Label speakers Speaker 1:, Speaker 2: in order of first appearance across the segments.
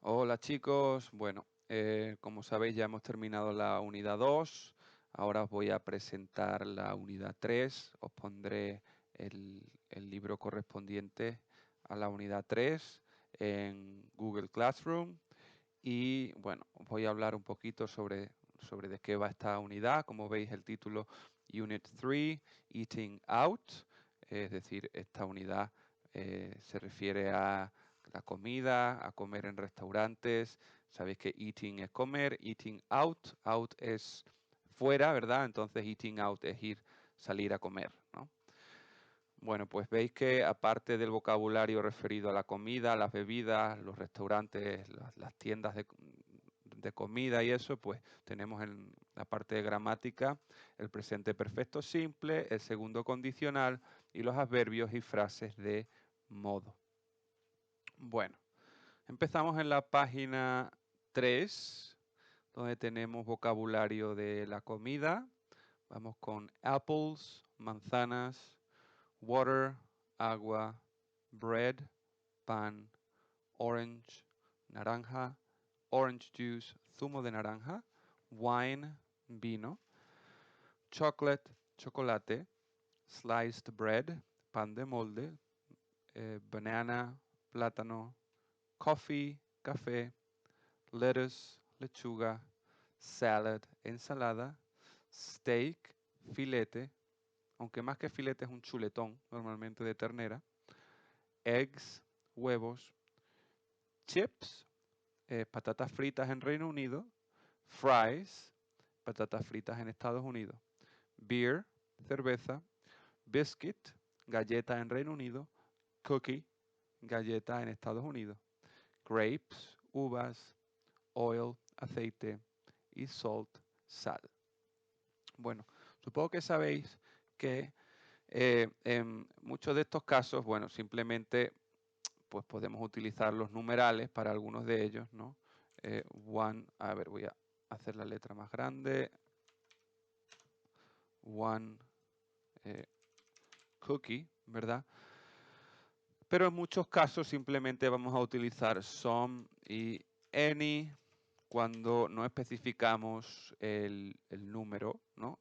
Speaker 1: Hola chicos, bueno, como sabéis ya hemos terminado la unidad 2, ahora os voy a presentar la unidad 3, os pondré el libro correspondiente a la unidad 3 en Google Classroom y bueno, os voy a hablar un poquito sobre de qué va esta unidad. Como veis el título Unit 3, Eating Out, es decir, esta unidad se refiere a la comida, a comer en restaurantes. Sabéis que eating es comer, eating out, out es fuera, ¿verdad? Entonces eating out es salir a comer, ¿no? Bueno, pues veis que aparte del vocabulario referido a la comida, las bebidas, los restaurantes, las tiendas de comida y eso, pues tenemos en la parte de gramática el presente perfecto simple, el segundo condicional y los adverbios y frases de modo. Bueno, empezamos en la página 3, donde tenemos vocabulario de la comida. Vamos con apples, manzanas, water, agua, bread, pan, orange, naranja, orange juice, zumo de naranja, wine, vino, chocolate, chocolate, sliced bread, pan de molde, banana, plátano, coffee, café, lettuce, lechuga, salad, ensalada, steak, filete, aunque más que filete es un chuletón, normalmente de ternera, eggs, huevos, chips, patatas fritas en Reino Unido, fries, patatas fritas en Estados Unidos, beer, cerveza, biscuit, galleta en Reino Unido, cookie, galleta en Estados Unidos, grapes, uvas, oil, aceite y salt, sal. Bueno, supongo que sabéis que en muchos de estos casos, bueno, simplemente pues podemos utilizar los numerales para algunos de ellos, ¿no? One, a ver, voy a hacer la letra más grande. One cookie, ¿verdad? Pero en muchos casos simplemente vamos a utilizar some y any cuando no especificamos el número, ¿no?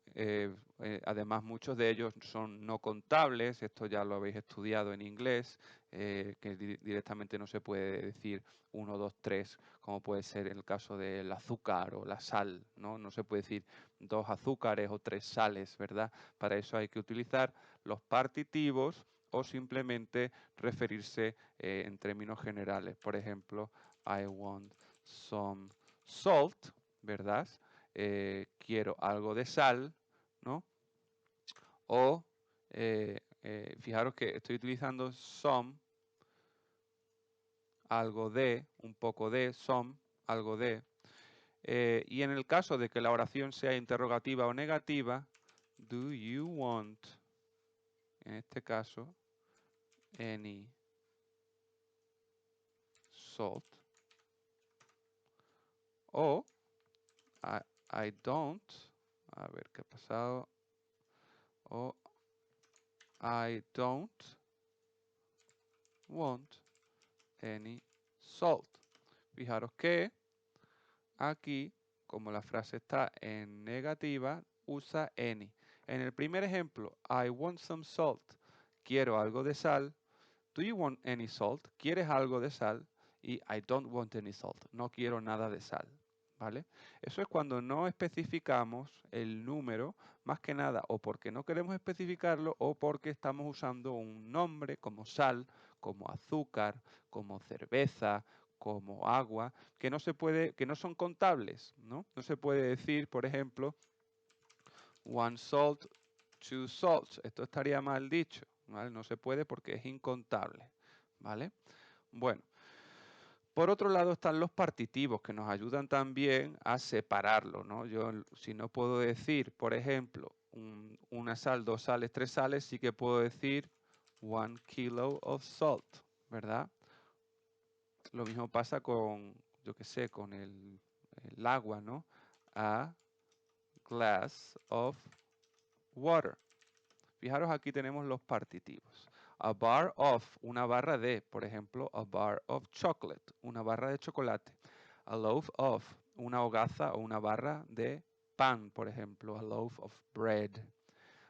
Speaker 1: Además, muchos de ellos son no contables, esto ya lo habéis estudiado en inglés, que directamente no se puede decir 1, 2, 3, como puede ser en el caso del azúcar o la sal, ¿no? No se puede decir 2 azúcares o 3 sales, ¿verdad? Para eso hay que utilizar los partitivos o simplemente referirse en términos generales. Por ejemplo, I want some salt, ¿verdad? Quiero algo de sal, ¿no? O, fijaros que estoy utilizando some, algo de, un poco de, some, algo de. Y en el caso de que la oración sea interrogativa o negativa, do you want, en este caso, any salt? O I don't, a ver qué ha pasado, o I don't want any salt. Fijaros que aquí, como la frase está en negativa, usa any. En el primer ejemplo, I want some salt, quiero algo de sal. Do you want any salt? ¿Quieres algo de sal? Y I don't want any salt, no quiero nada de sal. ¿Vale? Eso es cuando no especificamos el número, más que nada, o porque no queremos especificarlo, o porque estamos usando un nombre como sal, como azúcar, como cerveza, como agua, que no se puede, que no son contables, ¿no? No se puede decir, por ejemplo, one salt, two salts. Esto estaría mal dicho, ¿vale? No se puede porque es incontable, ¿vale? Bueno. Por otro lado están los partitivos que nos ayudan también a separarlo, ¿no? Yo si no puedo decir, por ejemplo, una sal, 2 sales, 3 sales, sí que puedo decir 1 kilo of salt, ¿verdad? Lo mismo pasa con, yo qué sé, con el agua, ¿no? A glass of water. Fijaros, aquí tenemos los partitivos. A bar of, una barra de, por ejemplo, a bar of chocolate, una barra de chocolate. A loaf of, una hogaza o una barra de pan, por ejemplo, a loaf of bread.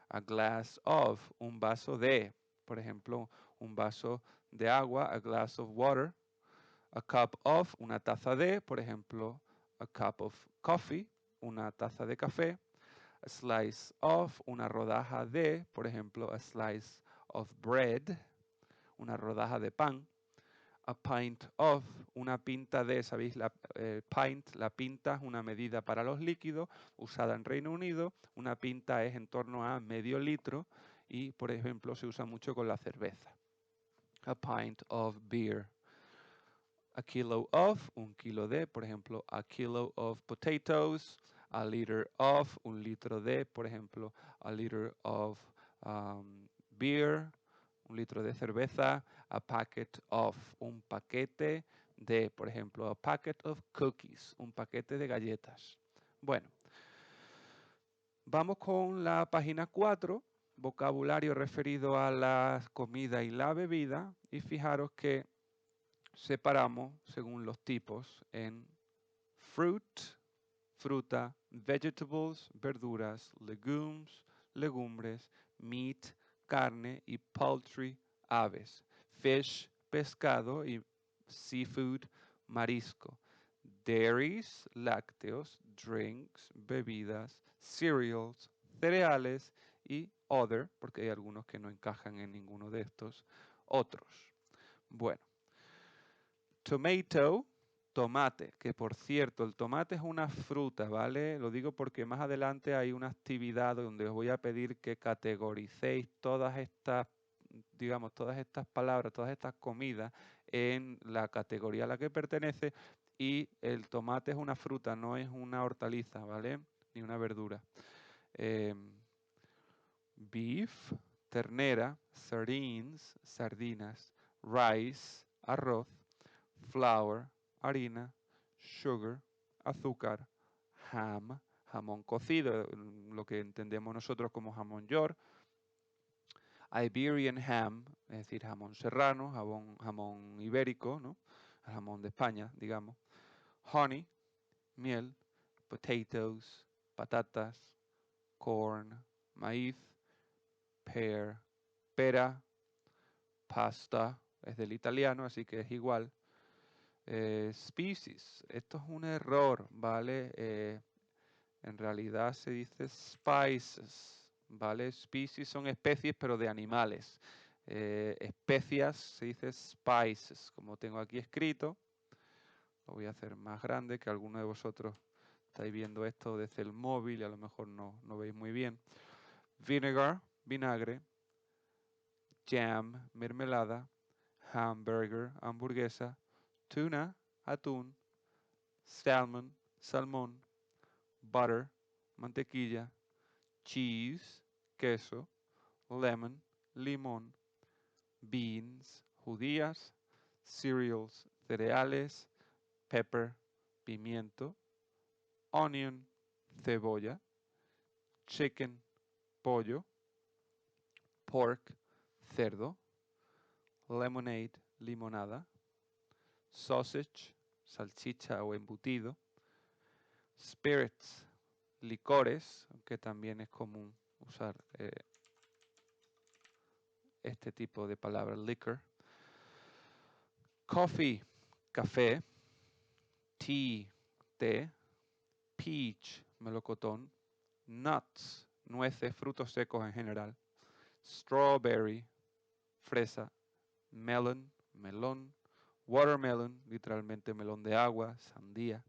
Speaker 1: A glass of, un vaso de, por ejemplo, un vaso de agua, a glass of water. A cup of, una taza de, por ejemplo, a cup of coffee, una taza de café. A slice of, una rodaja de, por ejemplo, a slice of bread, una rodaja de pan. A pint of, una pinta de, ¿sabéis? Pint, la pinta es una medida para los líquidos usada en Reino Unido. Una pinta es en torno a medio litro y, por ejemplo, se usa mucho con la cerveza. A pint of beer. A kilo of, un kilo de, por ejemplo, a kilo of potatoes. A liter of, un litro de, por ejemplo, a liter of beer, un litro de cerveza. A packet of, un paquete de, por ejemplo, a packet of cookies, un paquete de galletas. Bueno, vamos con la página 4, vocabulario referido a la comida y la bebida, y fijaros que separamos según los tipos en fruit, fruta, vegetables, verduras, legumes, legumbres, meat, carne y poultry, aves, fish, pescado y seafood, marisco, dairies, lácteos, drinks, bebidas, cereals, cereales y other, porque hay algunos que no encajan en ninguno de estos, otros. Bueno, tomato, tomate, que por cierto, el tomate es una fruta, ¿vale? Lo digo porque más adelante hay una actividad donde os voy a pedir que categoricéis todas estas, digamos, todas estas palabras, todas estas comidas en la categoría a la que pertenece, y el tomate es una fruta, no es una hortaliza, ¿vale? Ni una verdura. Beef, ternera, sardines, sardinas, rice, arroz, flour, harina, sugar, azúcar, ham, jamón cocido, lo que entendemos nosotros como jamón york, Iberian ham, es decir, jamón serrano, jamón ibérico, ¿no? El jamón de España, digamos, honey, miel, potatoes, patatas, corn, maíz, pear, pera, pasta, es del italiano, así que es igual. Species, esto es un error, ¿vale? En realidad se dice spices, ¿vale? Species son especies, pero de animales. Especias se dice spices, como tengo aquí escrito. Lo voy a hacer más grande, que alguno de vosotros estáis viendo esto desde el móvil y a lo mejor no veis muy bien. Vinegar, vinagre. Jam, mermelada. Hamburger, hamburguesa. Tuna, atún. Salmon, salmón. Butter, mantequilla. Cheese, queso. Lemon, limón. Beans, judías. Cereals, cereales. Pepper, pimiento. Onion, cebolla. Chicken, pollo. Pork, cerdo. Lemonade, limonada. Sausage, salchicha o embutido. Spirits, licores, aunque también es común usar este tipo de palabra, liquor. Coffee, café. Tea, té. Peach, melocotón. Nuts, nueces, frutos secos en general. Strawberry, fresa. Melon, melón. Watermelon, literalmente melón de agua, sandía.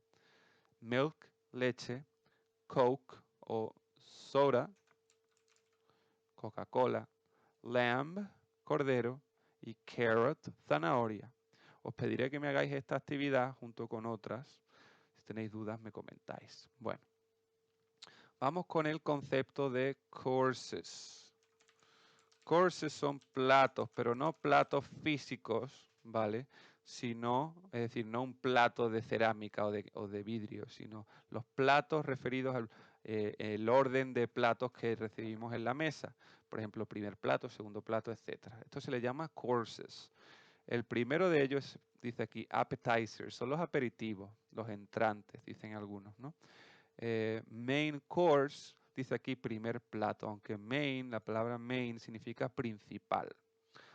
Speaker 1: Milk, leche. Coke o soda, Coca-Cola. Lamb, cordero. Y carrot, zanahoria. Os pediré que me hagáis esta actividad junto con otras. Si tenéis dudas, me comentáis. Bueno, vamos con el concepto de courses. Courses son platos, pero no platos físicos, ¿vale? Sino, es decir, no un plato de cerámica o de vidrio, sino los platos referidos al el orden de platos que recibimos en la mesa. por ejemplo, primer plato, segundo plato, etc. Esto se le llama courses. El primero de ellos, dice aquí, appetizers, son los aperitivos, los entrantes, dicen algunos, ¿no? Main course, dice aquí primer plato, aunque main, la palabra main significa principal.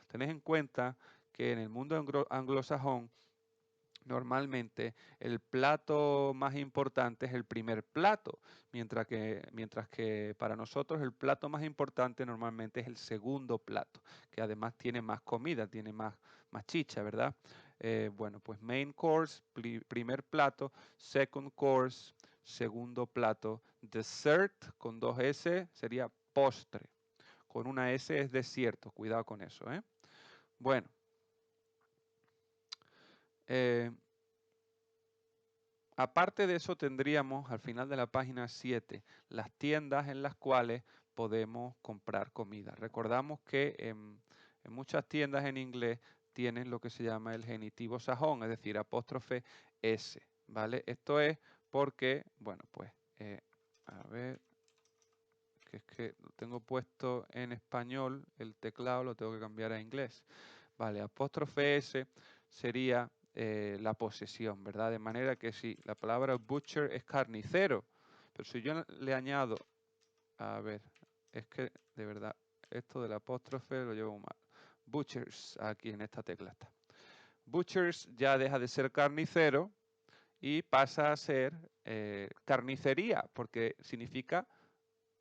Speaker 1: Tened en cuenta que en el mundo anglosajón, normalmente el plato más importante es el primer plato, mientras que para nosotros el plato más importante normalmente es el segundo plato, que además tiene más comida, tiene más chicha, ¿verdad? Bueno, pues main course, primer plato, second course, segundo plato, dessert con 2 S sería postre, con una S es desierto, cuidado con eso, ¿eh? Bueno. Aparte de eso tendríamos al final de la página 7 las tiendas en las cuales podemos comprar comida. Recordamos que en muchas tiendas en inglés tienen lo que se llama el genitivo sajón, es decir, apóstrofe S, ¿vale? Esto es porque, bueno, pues, a ver, que es que lo tengo puesto en español, el teclado lo tengo que cambiar a inglés. Vale, apóstrofe S sería la posesión, ¿verdad? De manera que si la palabra butcher es carnicero, pero si yo le añado, a ver, es que de verdad, esto del apóstrofe lo llevo mal. Butchers, aquí en esta tecla está. Butchers ya deja de ser carnicero y pasa a ser carnicería, porque significa,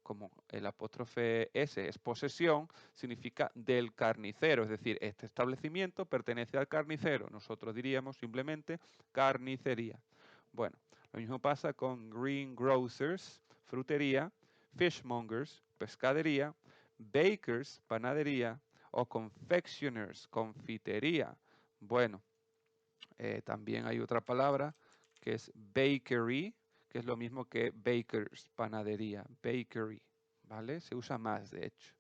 Speaker 1: como el apóstrofe S es posesión, significa del carnicero, es decir, este establecimiento pertenece al carnicero. Nosotros diríamos simplemente carnicería. Bueno, lo mismo pasa con greengrocers, frutería, fishmongers, pescadería, bakers, panadería, o confectioners, confitería. Bueno, también hay otra palabra que es bakery, que es lo mismo que bakers, panadería, bakery, ¿vale? Se usa más, de hecho.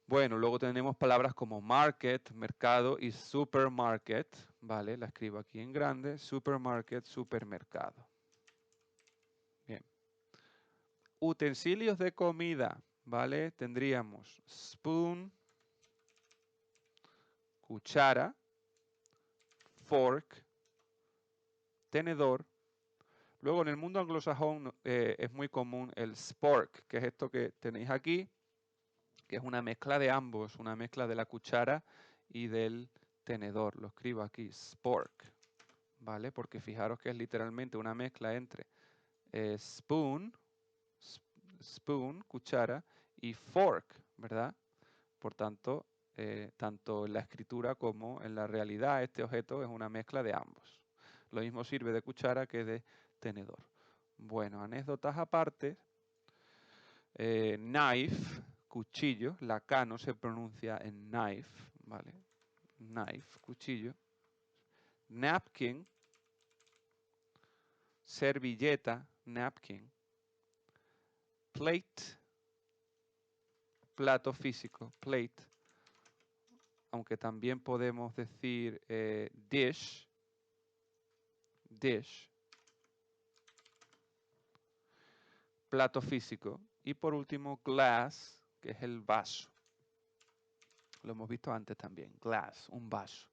Speaker 1: Bueno, luego tenemos palabras como market, mercado, y supermarket, ¿vale? La escribo aquí en grande, supermarket, supermercado. Bien. Utensilios de comida, ¿vale? Tendríamos spoon, cuchara, fork, tenedor. Luego en el mundo anglosajón es muy común el spork, que es esto que tenéis aquí, que es una mezcla de ambos, una mezcla de la cuchara y del tenedor. Lo escribo aquí, spork, ¿vale? Porque fijaros que es literalmente una mezcla entre spoon, cuchara, y fork, ¿verdad? Por tanto, tanto en la escritura como en la realidad, este objeto es una mezcla de ambos. Lo mismo sirve de cuchara que de tenedor. Bueno, anécdotas aparte. Knife, cuchillo. La K no se pronuncia en knife, ¿vale? Knife, cuchillo. Napkin, servilleta, napkin. Plate, plato físico, plate. Aunque también podemos decir dish, dish. Plato físico. Y por último, glass, que es el vaso. Lo hemos visto antes también. Glass, un vaso.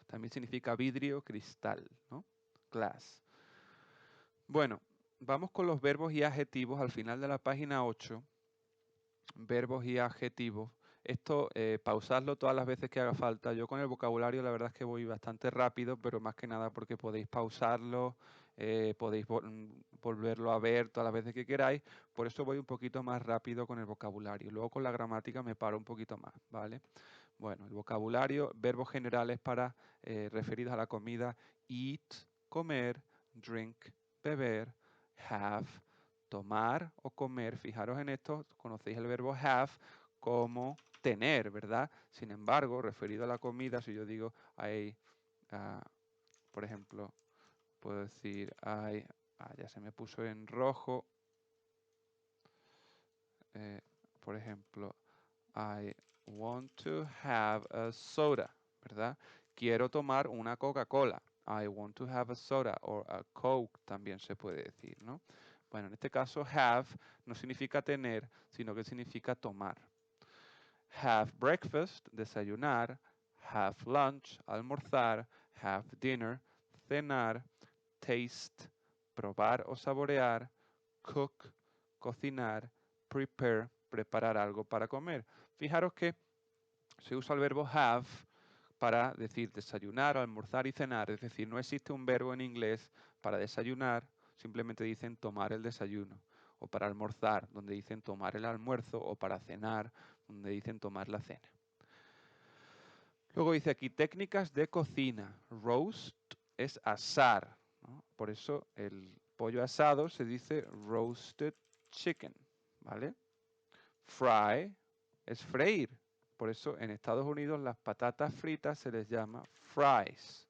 Speaker 1: También significa vidrio, cristal, ¿no? Glass. Bueno, vamos con los verbos y adjetivos al final de la página 8. Verbos y adjetivos. Esto, pausadlo todas las veces que haga falta. Yo con el vocabulario la verdad es que voy bastante rápido, pero más que nada porque podéis pausarlo, podéis volverlo a ver todas las veces que queráis. Por eso voy un poquito más rápido con el vocabulario. Luego con la gramática me paro un poquito más, ¿vale? Bueno, el vocabulario, verbos generales para referidos a la comida: eat, comer; drink, beber; have, tomar o comer. Fijaros en esto, conocéis el verbo have como tener, ¿verdad? Sin embargo, referido a la comida, si yo digo por ejemplo, puedo decir ya se me puso en rojo. Por ejemplo, I want to have a soda, ¿verdad? Quiero tomar una Coca-Cola. I want to have a soda, o a Coke también se puede decir, ¿no? Bueno, en este caso have no significa tener, sino que significa tomar. Have breakfast, desayunar. Have lunch, almorzar. Have dinner, cenar. Taste, probar o saborear. Cook, cocinar. Prepare, preparar algo para comer. Fijaros que se usa el verbo have para decir desayunar, almorzar y cenar. Es decir, no existe un verbo en inglés para desayunar, simplemente dicen tomar el desayuno. O para almorzar, donde dicen tomar el almuerzo. O para cenar, donde dicen tomar la cena. Luego dice aquí técnicas de cocina. Roast es asar, ¿no? Por eso el pollo asado se dice roasted chicken, ¿vale? Fry es freír. Por eso en Estados Unidos las patatas fritas se les llama fries.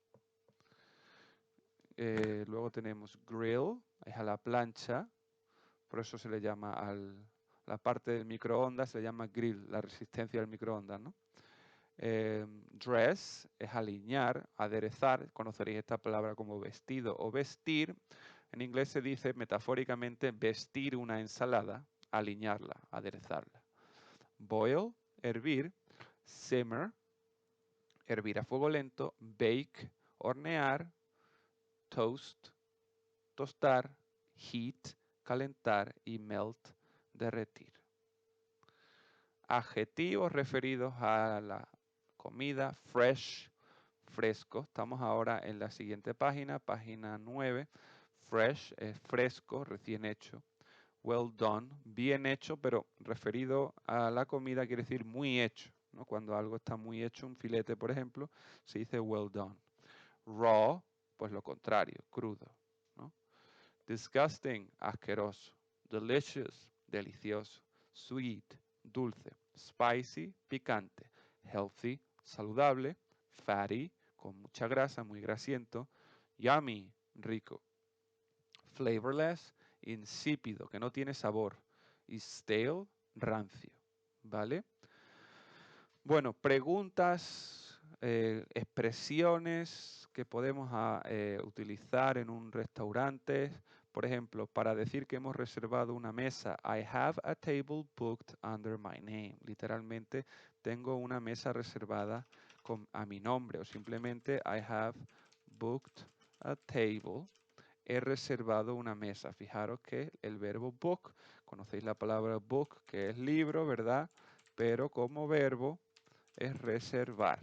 Speaker 1: Luego tenemos grill, es a la plancha. Por eso se le llama la parte del microondas, se le llama grill, la resistencia del microondas, ¿no? Dress es alinear, aderezar. Conoceréis esta palabra como vestido o vestir. En inglés se dice metafóricamente vestir una ensalada, alinearla, aderezarla. Boil, hervir. Simmer, hervir a fuego lento. Bake, hornear. Toast, tostar. Heat, calentar. Y melt, derretir. Adjetivos referidos a la comida. Fresh, fresco. Estamos ahora en la siguiente página, página 9. Fresh es fresco, recién hecho. Well done, bien hecho, pero referido a la comida quiere decir muy hecho, ¿no? Cuando algo está muy hecho, un filete, por ejemplo, se dice well done. Raw, pues lo contrario, crudo, ¿no? Disgusting, asqueroso. Delicious, delicioso. Sweet, dulce. Spicy, picante. Healthy, saludable. Fatty, con mucha grasa, muy grasiento. Yummy, rico. Flavorless, insípido, que no tiene sabor. Y stale, rancio, ¿vale? Bueno, preguntas, expresiones que podemos utilizar en un restaurante. Por ejemplo, para decir que hemos reservado una mesa, I have a table booked under my name. Literalmente, tengo una mesa reservada a mi nombre. O simplemente, I have booked a table. He reservado una mesa. Fijaros que el verbo book, conocéis la palabra book, que es libro, ¿verdad? Pero como verbo es reservar,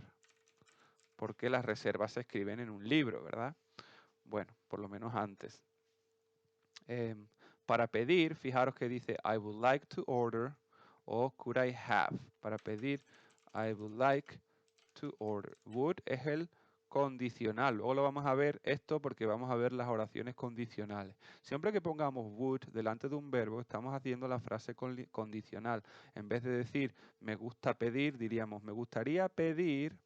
Speaker 1: porque las reservas se escriben en un libro, ¿verdad? Bueno, por lo menos antes. Para pedir, fijaros que dice I would like to order o could I have. Para pedir, I would like to order. Would es el condicional. Luego lo vamos a ver esto porque vamos a ver las oraciones condicionales. Siempre que pongamos would delante de un verbo, estamos haciendo la frase condicional. En vez de decir me gusta pedir, diríamos me gustaría pedir,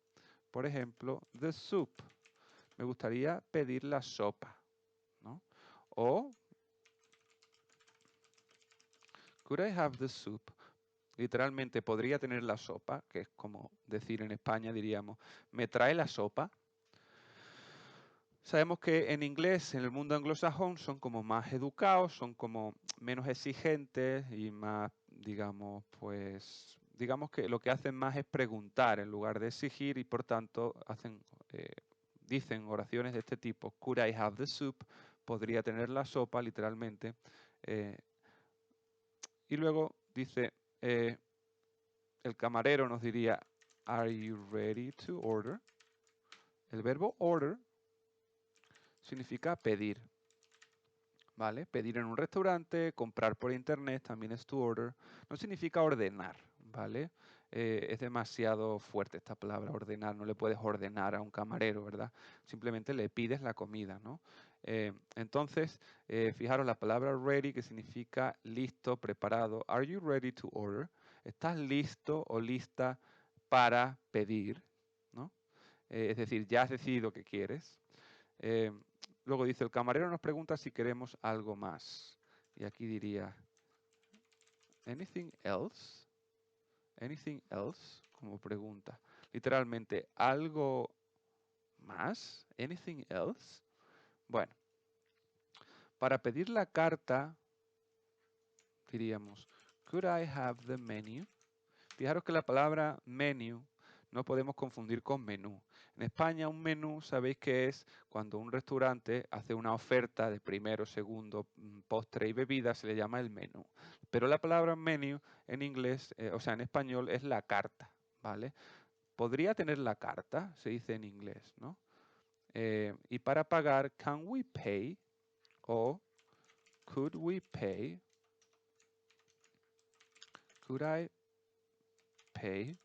Speaker 1: por ejemplo, the soup. Me gustaría pedir la sopa, ¿no? O could I have the soup? Literalmente podría tener la sopa, que es como decir en España diríamos, ¿me trae la sopa? Sabemos que en inglés, en el mundo anglosajón, son como más educados, son como menos exigentes y más, digamos, pues, digamos que lo que hacen más es preguntar en lugar de exigir y por tanto dicen oraciones de este tipo. Could I have the soup? Podría tener la sopa, literalmente. Y luego dice, el camarero nos diría, Are you ready to order? El verbo order significa pedir, ¿vale? Pedir en un restaurante, comprar por internet, también es to order. No significa ordenar, ¿vale? Es demasiado fuerte esta palabra, ordenar. No le puedes ordenar a un camarero, ¿verdad? Simplemente le pides la comida, ¿no? Entonces, fijaros la palabra ready, que significa listo, preparado. Are you ready to order? ¿Estás listo o lista para pedir? ¿No? Es decir, ya has decidido qué quieres. Luego dice, el camarero nos pregunta si queremos algo más. Y aquí diría, anything else? Anything else? Como pregunta. Literalmente, ¿algo más? Anything else? Bueno, para pedir la carta diríamos, could I have the menu? Fijaros que la palabra menu no podemos confundir con menú. En España un menú, sabéis que es cuando un restaurante hace una oferta de primero, segundo, postre y bebida, se le llama el menú. Pero la palabra menu en inglés, o sea, en español es la carta, ¿vale? Podría tener la carta, se dice en inglés, ¿no? Y para pagar, can we pay o could we pay? Could I pay,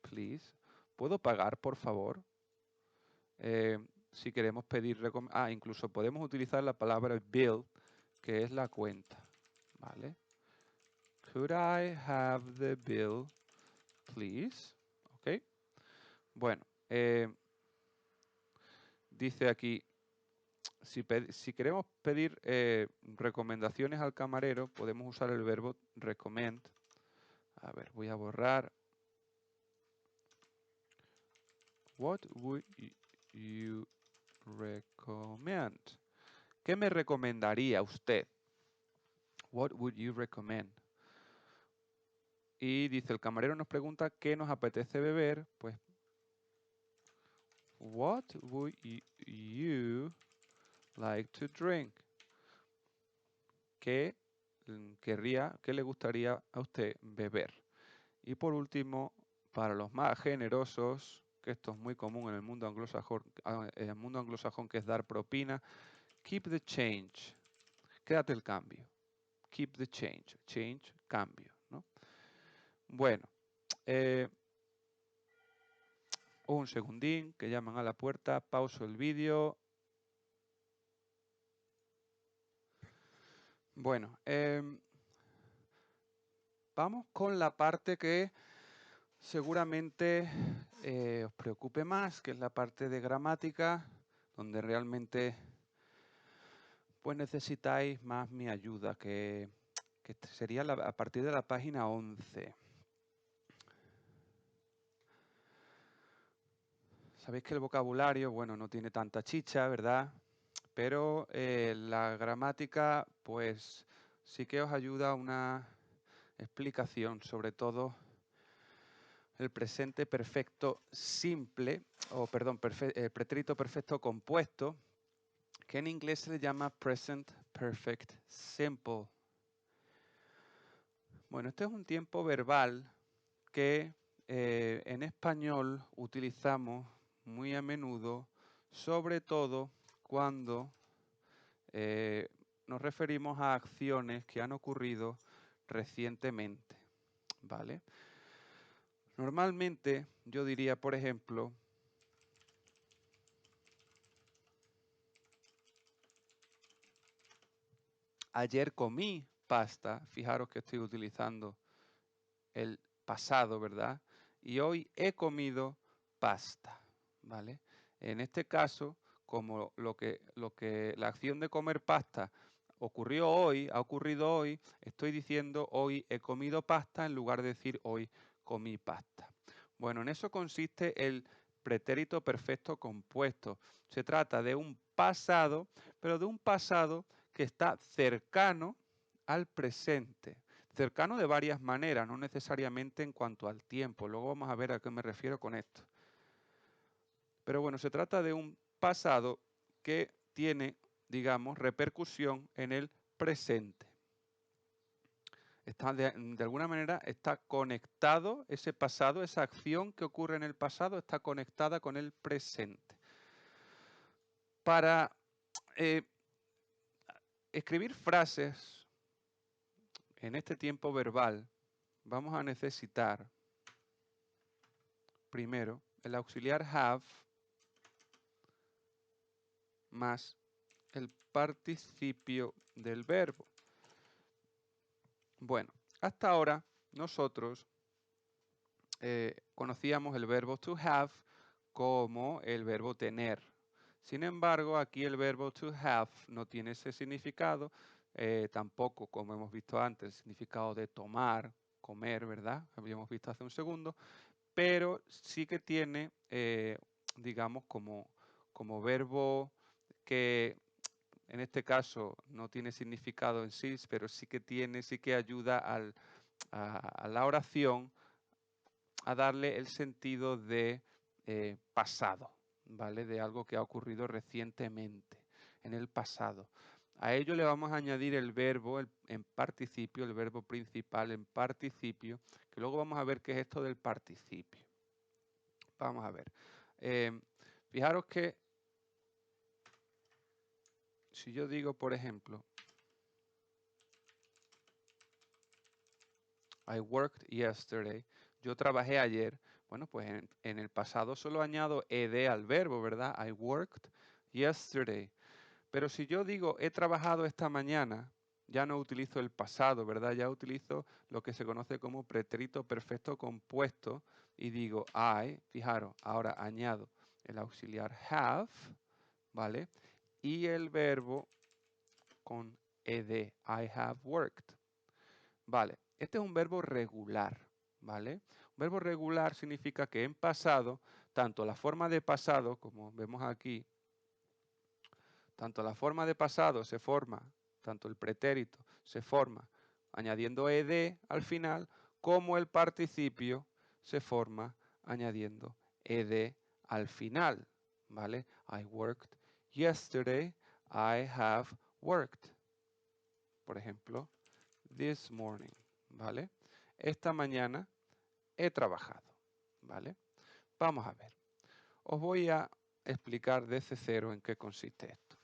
Speaker 1: please? ¿Puedo pagar, por favor? Si queremos pedir incluso podemos utilizar la palabra bill, que es la cuenta, ¿vale? Could I have the bill, please? ¿Ok? Bueno, dice aquí, si queremos pedir recomendaciones al camarero, podemos usar el verbo recommend. A ver, voy a borrar. What would you recommend? ¿Qué me recomendaría usted? What would you recommend? Y dice, el camarero nos pregunta qué nos apetece beber, pues, what would you like to drink? ¿Qué qué le gustaría a usted beber? Y por último, para los más generosos, que esto es muy común en el mundo anglosajón, que es dar propina, keep the change, quédate el cambio. Keep the change, change, cambio, ¿no? Bueno, un segundín, que llaman a la puerta, pauso el vídeo. Bueno, vamos con la parte que seguramente os preocupe más, que es la parte de gramática, donde realmente pues necesitáis más mi ayuda, que sería a partir de la página 11. Sabéis que el vocabulario, bueno, no tiene tanta chicha, ¿verdad? Pero la gramática, pues sí que os ayuda a una explicación, sobre todo el presente perfecto simple, o perdón, pretérito perfecto compuesto, que en inglés se le llama present perfect simple. Bueno, este es un tiempo verbal que en español utilizamos muy a menudo, sobre todo cuando nos referimos a acciones que han ocurrido recientemente, ¿vale? Normalmente yo diría, por ejemplo, ayer comí pasta, fijaros que estoy utilizando el pasado, ¿verdad? Y hoy he comido pasta, ¿vale? En este caso, como la acción de comer pasta ocurrió hoy, ha ocurrido hoy, estoy diciendo hoy he comido pasta en lugar de decir hoy comí pasta. Bueno, en eso consiste el pretérito perfecto compuesto. Se trata de un pasado, pero de un pasado que está cercano al presente. Cercano de varias maneras, no necesariamente en cuanto al tiempo. Luego vamos a ver a qué me refiero con esto. Pero bueno, se trata de un pasado que tiene, digamos, repercusión en el presente. De alguna manera está conectado ese pasado, esa acción que ocurre en el pasado está conectada con el presente. Para escribir frases en este tiempo verbal, vamos a necesitar primero el auxiliar have más el participio del verbo. Bueno, hasta ahora nosotros conocíamos el verbo to have como el verbo tener. Sin embargo, aquí el verbo to have no tiene ese significado, tampoco, como hemos visto antes, el significado de tomar, comer, ¿verdad? Habíamos visto hace un segundo, pero sí que tiene, digamos, como verbo que en este caso no tiene significado en sí, pero sí que ayuda a la oración a darle el sentido de pasado, ¿vale? De algo que ha ocurrido recientemente, en el pasado. A ello le vamos a añadir el verbo en participio, el verbo principal en participio, que luego vamos a ver qué es esto del participio. Vamos a ver. Fijaros que si yo digo, por ejemplo, I worked yesterday, yo trabajé ayer, bueno, pues en el pasado solo añado ed al verbo, ¿verdad? I worked yesterday. Pero si yo digo he trabajado esta mañana, ya no utilizo el pasado, ¿verdad? Ya utilizo lo que se conoce como pretérito perfecto compuesto y digo I, fijaros, ahora añado el auxiliar have, ¿vale? Y el verbo con ed, I have worked. Vale, este es un verbo regular, ¿vale? Un verbo regular significa que en pasado, tanto la forma de pasado, como vemos aquí, tanto la forma de pasado se forma, tanto el pretérito se forma añadiendo ed al final, como el participio se forma añadiendo ed al final, ¿vale? I worked yesterday, I have worked. Por ejemplo, this morning, ¿vale? Esta mañana he trabajado, ¿vale? Vamos a ver. Os voy a explicar desde cero en qué consiste esto.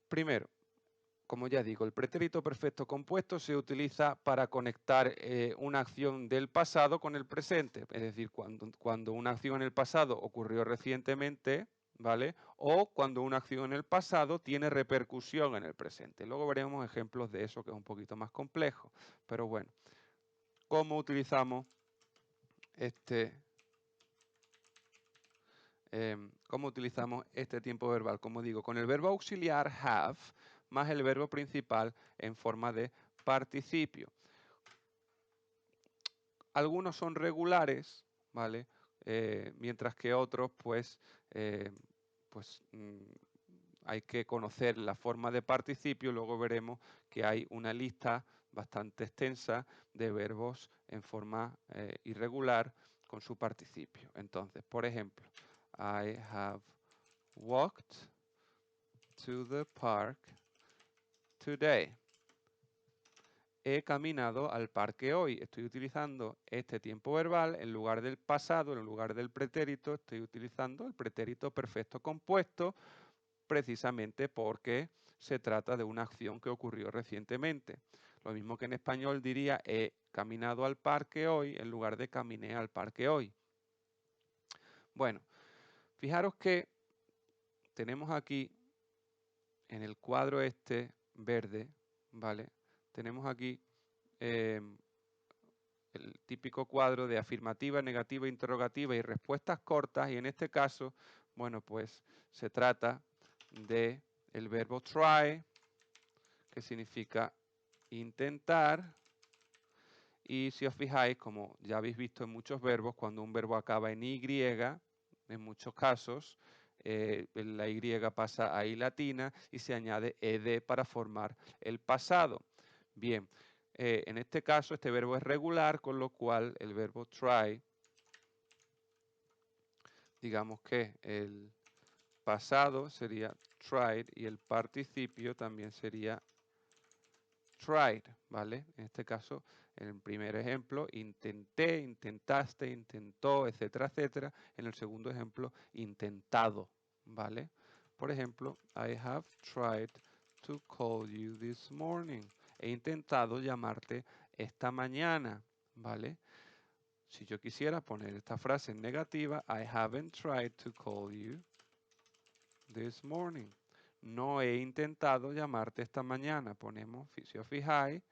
Speaker 1: Primero, como ya digo, el pretérito perfecto compuesto se utiliza para conectar una acción del pasado con el presente. Es decir, cuando una acción en el pasado ocurrió recientemente, ¿vale? O cuando una acción en el pasado tiene repercusión en el presente. Luego veremos ejemplos de eso que es un poquito más complejo. Pero bueno, ¿cómo utilizamos este tiempo verbal? Como digo, con el verbo auxiliar have más el verbo principal en forma de participio. Algunos son regulares, ¿vale? Mientras que otros, pues hay que conocer la forma de participio. Luego veremos que hay una lista bastante extensa de verbos en forma irregular con su participio. Entonces, por ejemplo, I have walked to the park today. He caminado al parque hoy. Estoy utilizando este tiempo verbal en lugar del pasado, en lugar del pretérito, estoy utilizando el pretérito perfecto compuesto precisamente porque se trata de una acción que ocurrió recientemente. Lo mismo que en español diría he caminado al parque hoy en lugar de caminé al parque hoy. Bueno, fijaros que tenemos aquí en el cuadro este verde, ¿vale? Tenemos aquí el típico cuadro de afirmativa, negativa, interrogativa y respuestas cortas, y en este caso, bueno, pues se trata de el verbo try, que significa intentar, y si os fijáis, como ya habéis visto en muchos verbos, cuando un verbo acaba en Y, en muchos casos, la Y pasa a I latina y se añade ed para formar el pasado. Bien, en este caso este verbo es regular, con lo cual el verbo try, digamos que el pasado sería tried y el participio también sería tried, ¿vale? En este caso, en el primer ejemplo, intenté, intentaste, intentó, etcétera, etcétera. En el segundo ejemplo, intentado, ¿vale? Por ejemplo, I have tried to call you this morning. He intentado llamarte esta mañana, ¿vale? Si yo quisiera poner esta frase en negativa, I haven't tried to call you this morning. No he intentado llamarte esta mañana. Ponemos, si os fijáis,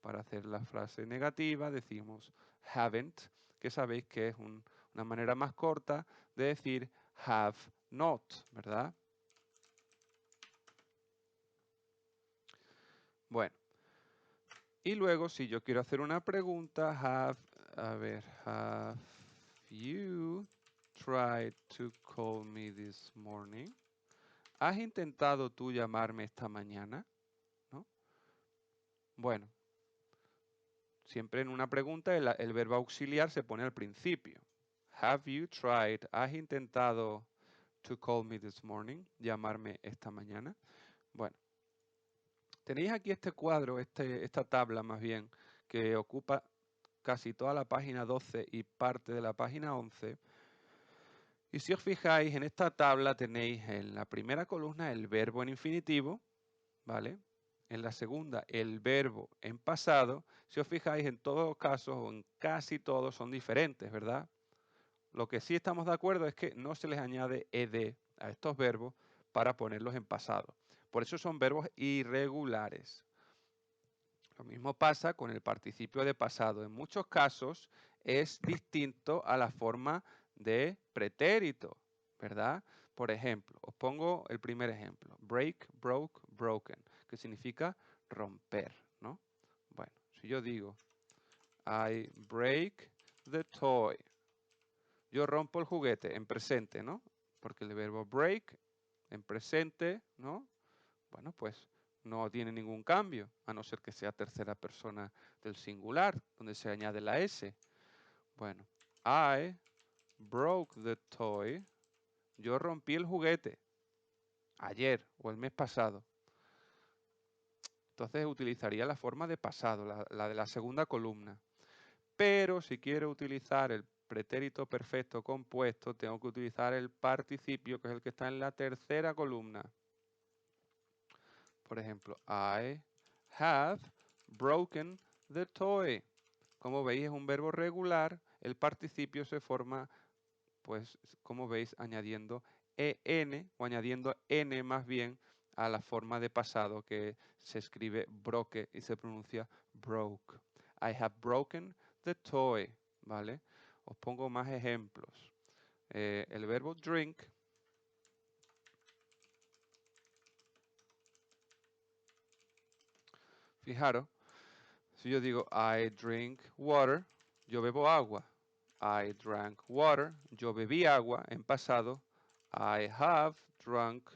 Speaker 1: para hacer la frase negativa decimos haven't, que sabéis que es una manera más corta de decir have not, ¿verdad? Bueno, y luego si yo quiero hacer una pregunta, have you tried to call me this morning? ¿has intentado tú llamarme esta mañana? ¿No? Bueno, siempre en una pregunta el verbo auxiliar se pone al principio. Have you tried? ¿Has intentado to call me this morning? Llamarme esta mañana. Bueno, tenéis aquí este cuadro, esta tabla más bien, que ocupa casi toda la página 12 y parte de la página 11. Y si os fijáis, en esta tabla tenéis en la primera columna el verbo en infinitivo, ¿vale? En la segunda, el verbo en pasado. Si os fijáis, en todos los casos, o en casi todos, son diferentes, ¿verdad? Lo que sí estamos de acuerdo es que no se les añade ed a estos verbos para ponerlos en pasado. Por eso son verbos irregulares. Lo mismo pasa con el participio de pasado. En muchos casos es distinto a la forma de pretérito, ¿verdad? Por ejemplo, os pongo el primer ejemplo. Break, broke, broken, que significa romper, ¿no? Bueno, si yo digo I break the toy, yo rompo el juguete en presente, ¿no? Porque el verbo break en presente, ¿no? Bueno, pues no tiene ningún cambio, a no ser que sea tercera persona del singular, donde se añade la S. Bueno, I broke the toy. Yo rompí el juguete ayer o el mes pasado. Entonces utilizaría la forma de pasado, la de la segunda columna. Pero si quiero utilizar el pretérito perfecto compuesto, tengo que utilizar el participio, que es el que está en la tercera columna. Por ejemplo, I have broken the toy. Como veis, es un verbo regular. El participio se forma, pues, como veis, añadiendo en o añadiendo n más bien a la forma de pasado que se escribe broke y se pronuncia broke. I have broken the toy, ¿vale? Os pongo más ejemplos. El verbo drink. Fijaros, si yo digo I drink water, yo bebo agua. I drank water, yo bebí agua en pasado. I have drunk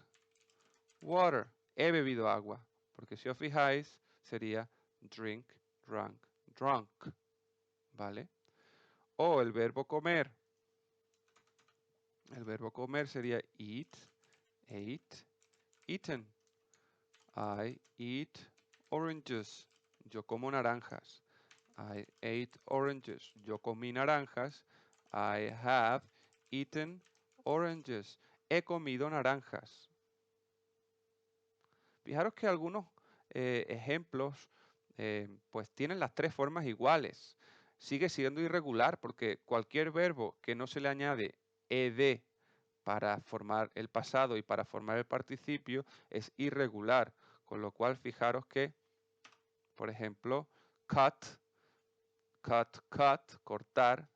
Speaker 1: water, he bebido agua. Porque si os fijáis, sería drink, drank, drunk. ¿Vale? O el verbo comer. El verbo comer sería eat, ate, eaten. I eat oranges. Yo como naranjas. I ate oranges. Yo comí naranjas. I have eaten oranges. He comido naranjas. Fijaros que algunos ejemplos pues tienen las tres formas iguales. Sigue siendo irregular porque cualquier verbo que no se le añade ed para formar el pasado y para formar el participio es irregular. Con lo cual fijaros que, por ejemplo, cut, cortar,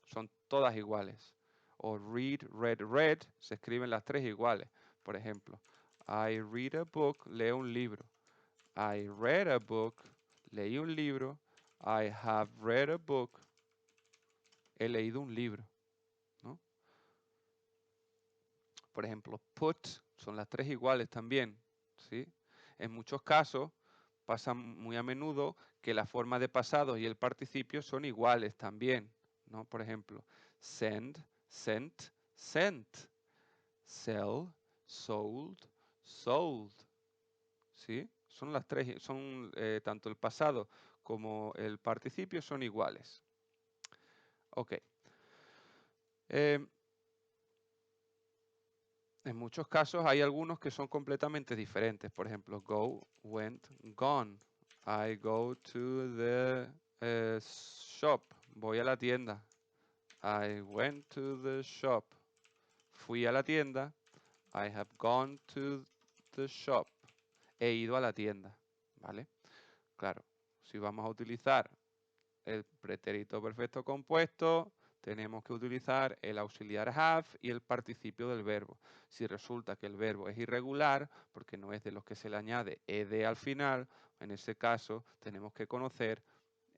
Speaker 1: son todas iguales. O read, read, se escriben las tres iguales. Por ejemplo, I read a book, leo un libro. I read a book, leí un libro. I have read a book, he leído un libro, ¿no? Por ejemplo, put, son las tres iguales también, ¿sí? En muchos casos pasa muy a menudo que la forma de pasado y el participio son iguales también, ¿no? Por ejemplo, send, sent, sent. Sell, sold, sold. ¿Sí? Son las tres, son tanto el pasado como el participio son iguales. Ok. En muchos casos hay algunos que son completamente diferentes. Por ejemplo, go, went, gone. I go to the shop. Voy a la tienda. I went to the shop. Fui a la tienda. I have gone to the shop. He ido a la tienda. ¿Vale? Claro, si vamos a utilizar el pretérito perfecto compuesto, tenemos que utilizar el auxiliar have y el participio del verbo. Si resulta que el verbo es irregular, porque no es de los que se le añade ed al final, en ese caso tenemos que conocer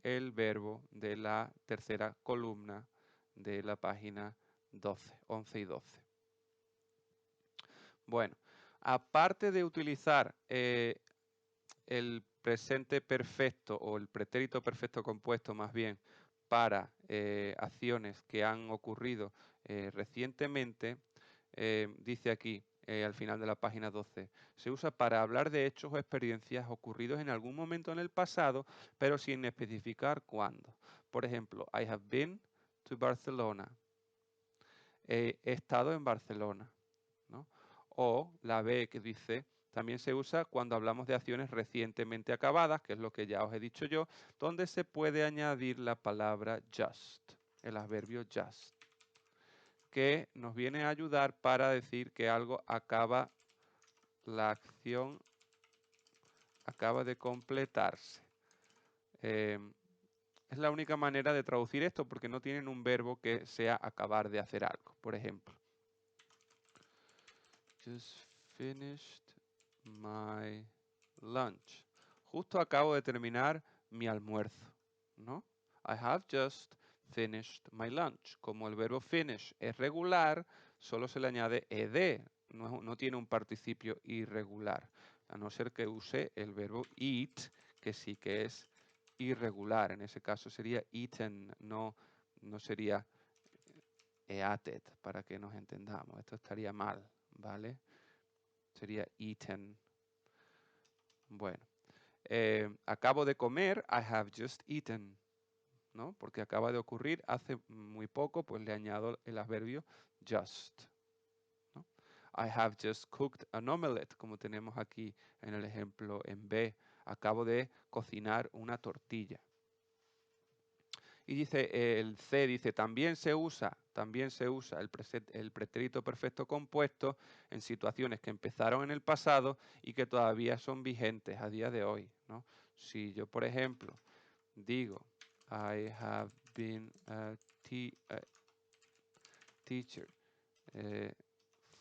Speaker 1: el verbo de la tercera columna de la página 12, 11 y 12. Bueno, aparte de utilizar el presente perfecto o el pretérito perfecto compuesto más bien para acciones que han ocurrido recientemente, dice aquí al final de la página 12, se usa para hablar de hechos o experiencias ocurridos en algún momento en el pasado, pero sin especificar cuándo. Por ejemplo, I have been to Barcelona. He estado en Barcelona, ¿no? O la B que dice, también se usa cuando hablamos de acciones recientemente acabadas, que es lo que ya os he dicho yo, donde se puede añadir la palabra just, el adverbio just, que nos viene a ayudar para decir que algo acaba, la acción acaba de completarse. Es la única manera de traducir esto porque no tienen un verbo que sea acabar de hacer algo. Por ejemplo, just finished my lunch. Justo acabo de terminar mi almuerzo, ¿no? I have just finished my lunch. Como el verbo finish es regular, solo se le añade ed, no tiene un participio irregular, a no ser que use el verbo eat, que sí que es irregular. En ese caso sería eaten, no sería eated, para que nos entendamos. Esto estaría mal, ¿vale? Sería eaten. Bueno, acabo de comer, I have just eaten, ¿no? Porque acaba de ocurrir hace muy poco, pues le añado el adverbio just, ¿no? I have just cooked an omelette, como tenemos aquí en el ejemplo en B. Acabo de cocinar una tortilla. Y dice, el C dice, también se usa el pretérito perfecto compuesto en situaciones que empezaron en el pasado y que todavía son vigentes a día de hoy, ¿no? Si yo, por ejemplo, digo, I have been a teacher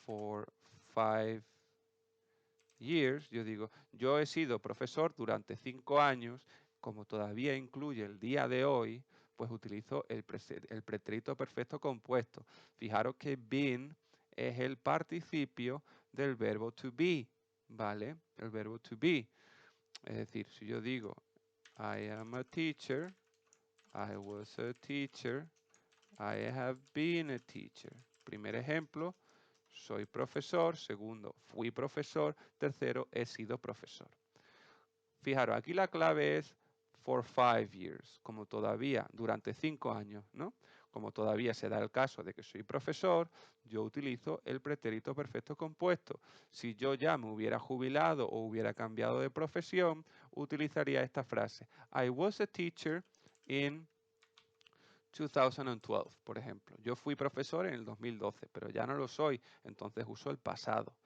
Speaker 1: for 5 years, yo digo, yo he sido profesor durante 5 años, como todavía incluye el día de hoy, pues utilizo el pretérito perfecto compuesto. Fijaros que been es el participio del verbo to be, ¿vale? El verbo to be. Es decir, si yo digo, I am a teacher, I was a teacher, I have been a teacher. Primer ejemplo, soy profesor. Segundo, fui profesor. Tercero, he sido profesor. Fijaros, aquí la clave es for 5 years, como todavía, durante 5 años, ¿no? Como todavía se da el caso de que soy profesor, yo utilizo el pretérito perfecto compuesto. Si yo ya me hubiera jubilado o hubiera cambiado de profesión, utilizaría esta frase. I was a teacher in 2012, por ejemplo. Yo fui profesor en el 2012, pero ya no lo soy, entonces uso el pasado.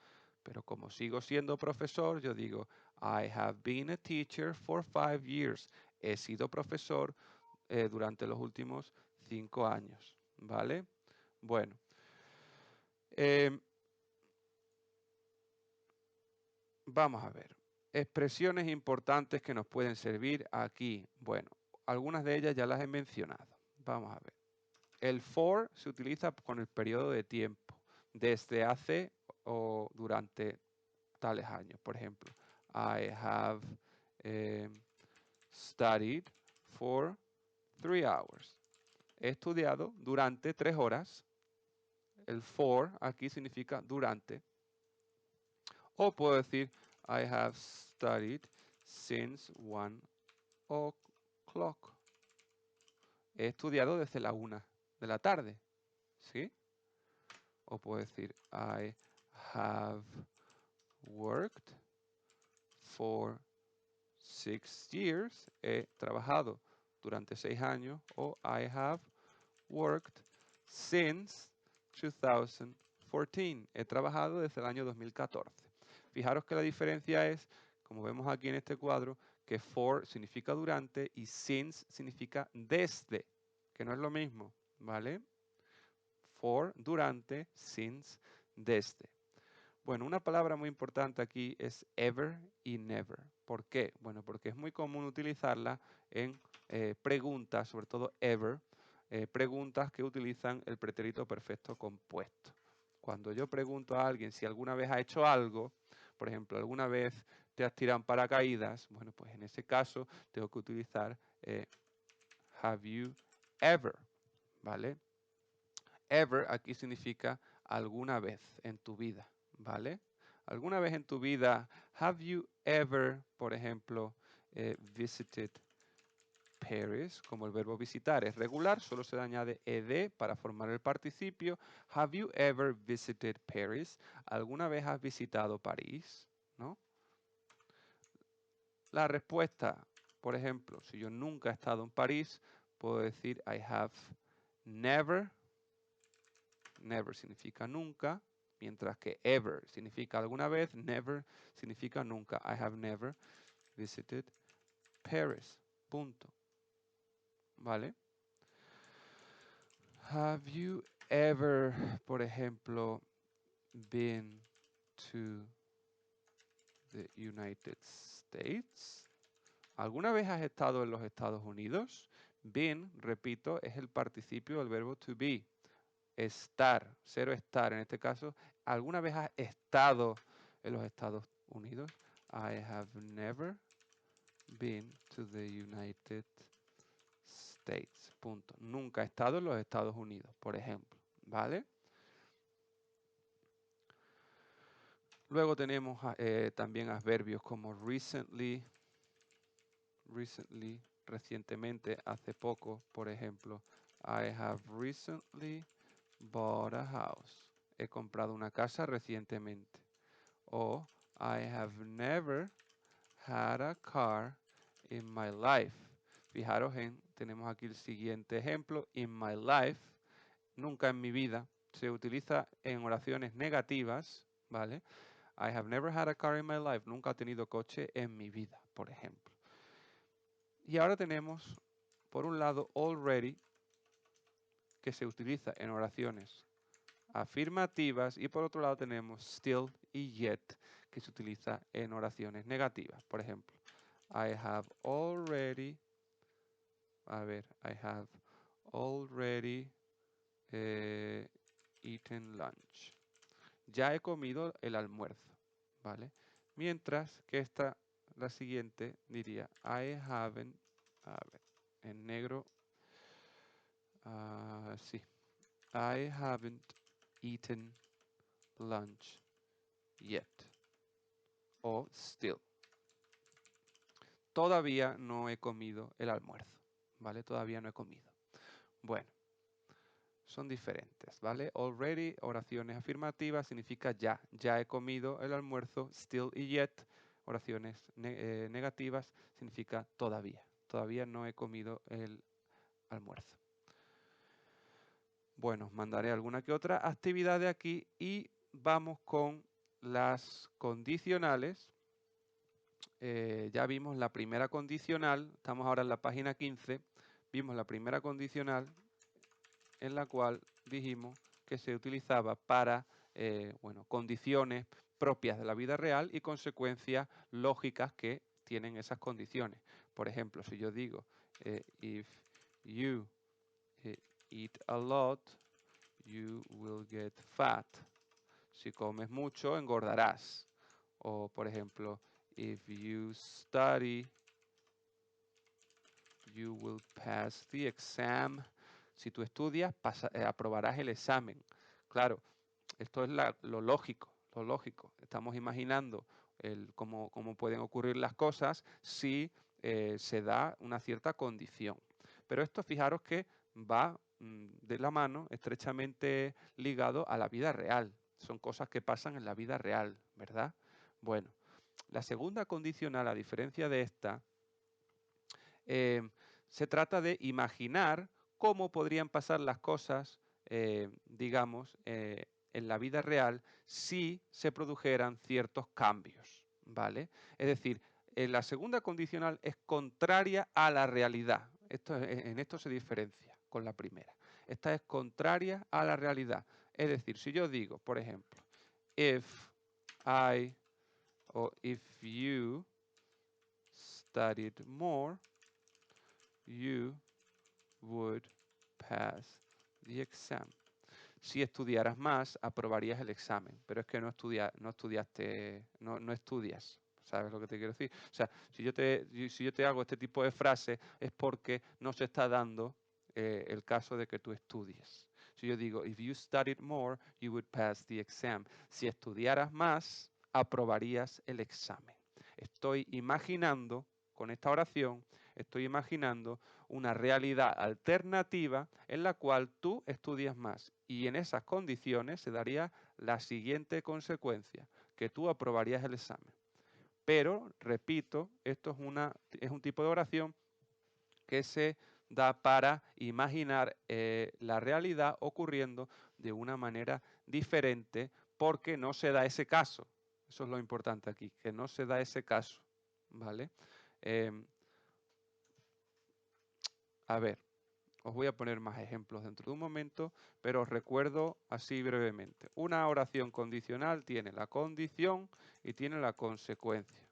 Speaker 1: Pero como sigo siendo profesor, yo digo, I have been a teacher for 5 years. He sido profesor durante los últimos 5 años, ¿vale? Bueno. Vamos a ver. Expresiones importantes que nos pueden servir aquí. Bueno, algunas de ellas ya las he mencionado. Vamos a ver. El for se utiliza con el periodo de tiempo, desde hace o durante tales años. Por ejemplo, I have studied for 3 hours. He estudiado durante 3 horas. El for aquí significa durante. O puedo decir, I have studied since 1 o'clock. He estudiado desde la 1 de la tarde. ¿Sí? O puedo decir, I have worked for 6 years. He trabajado durante 6 años. O I have worked since 2014. He trabajado desde el año 2014. Fijaros que la diferencia es, como vemos aquí en este cuadro, que for significa durante y since significa desde, que no es lo mismo, ¿vale? For, durante, since, desde. Bueno, una palabra muy importante aquí es ever y never. ¿Por qué? Bueno, porque es muy común utilizarla en preguntas, sobre todo ever, preguntas que utilizan el pretérito perfecto compuesto. Cuando yo pregunto a alguien si alguna vez ha hecho algo, Por ejemplo, ¿alguna vez te has tirado en paracaídas? Bueno, pues en ese caso tengo que utilizar have you ever, ¿vale? Ever aquí significa alguna vez en tu vida, ¿vale? ¿Alguna vez en tu vida, have you ever, por ejemplo, visited Paris? Como el verbo visitar es regular, solo se le añade ed para formar el participio. Have you ever visited Paris? ¿Alguna vez has visitado París? ¿No? La respuesta, por ejemplo, si yo nunca he estado en París, puedo decir I have never. Never significa nunca, mientras que ever significa alguna vez, never significa nunca. I have never visited Paris. Punto. ¿Vale? Have you ever, por ejemplo, been to the United States? ¿Alguna vez has estado en los Estados Unidos? Been, repito, es el participio del verbo to be. Estar, ser o estar. En este caso, ¿alguna vez has estado en los Estados Unidos? I have never been to the United States. Punto. Nunca he estado en los Estados Unidos, por ejemplo. ¿Vale? Luego tenemos también adverbios como recently, recientemente, hace poco, por ejemplo. I have recently bought a house. He comprado una casa recientemente. O I have never had a car in my life. Fijaros tenemos aquí el siguiente ejemplo, in my life, nunca en mi vida. Se utiliza en oraciones negativas, ¿vale? I have never had a car in my life. Nunca he tenido coche en mi vida, por ejemplo. Y ahora tenemos, por un lado, already, que se utiliza en oraciones afirmativas, y por otro lado tenemos still y yet, que se utiliza en oraciones negativas. Por ejemplo, I have already, I have already eaten lunch. Ya he comido el almuerzo, ¿vale? Mientras que la siguiente, diría I haven't, a ver, en negro, sí, I haven't eaten lunch yet. O still. Todavía no he comido el almuerzo, ¿vale? Todavía no he comido. Bueno, son diferentes, ¿vale? Already, oraciones afirmativas, significa ya. Ya he comido el almuerzo. Still y yet, oraciones negativas, significa todavía. Todavía no he comido el almuerzo. Bueno, mandaré alguna que otra actividad de aquí y vamos con las condicionales. Ya vimos la primera condicional, estamos ahora en la página 15, vimos la primera condicional en la cual dijimos que se utilizaba para condiciones propias de la vida real y consecuencias lógicas que tienen esas condiciones. Por ejemplo, si yo digo, if you eat a lot, you will get fat. Si comes mucho, engordarás. O, por ejemplo, if you study, you will pass the exam. Si tú estudias, aprobarás el examen. Claro, esto es lo lógico, lo lógico. Estamos imaginando cómo pueden ocurrir las cosas si se da una cierta condición. Pero esto, fijaros que va de la mano, estrechamente ligado a la vida real. Son cosas que pasan en la vida real, ¿verdad? Bueno, la segunda condicional, a diferencia de esta, se trata de imaginar cómo podrían pasar las cosas, digamos, en la vida real si se produjeran ciertos cambios, ¿vale? Es decir, la segunda condicional es contraria a la realidad. En esto se diferencia con la primera. Esta es contraria a la realidad. Es decir, si yo digo, por ejemplo, if I o if you studied more, you would pass the exam. si estudiaras más, aprobarías el examen. Pero es que no estudiaste, no estudias. ¿Sabes lo que te quiero decir? O sea, si yo te hago este tipo de frase es porque no se está dando el caso de que tú estudies. Si yo digo, if you studied more, you would pass the exam. Si estudiaras más, aprobarías el examen. Estoy imaginando, con esta oración, estoy imaginando una realidad alternativa en la cual tú estudias más. Y en esas condiciones se daría la siguiente consecuencia, que tú aprobarías el examen. Pero, repito, esto es un tipo de oración que se da para imaginar la realidad ocurriendo de una manera diferente porque no se da ese caso. Eso es lo importante aquí, que no se da ese caso. ¿Vale? A ver, os voy a poner más ejemplos dentro de un momento, pero os recuerdo así brevemente. Una oración condicional tiene la condición y tiene la consecuencia.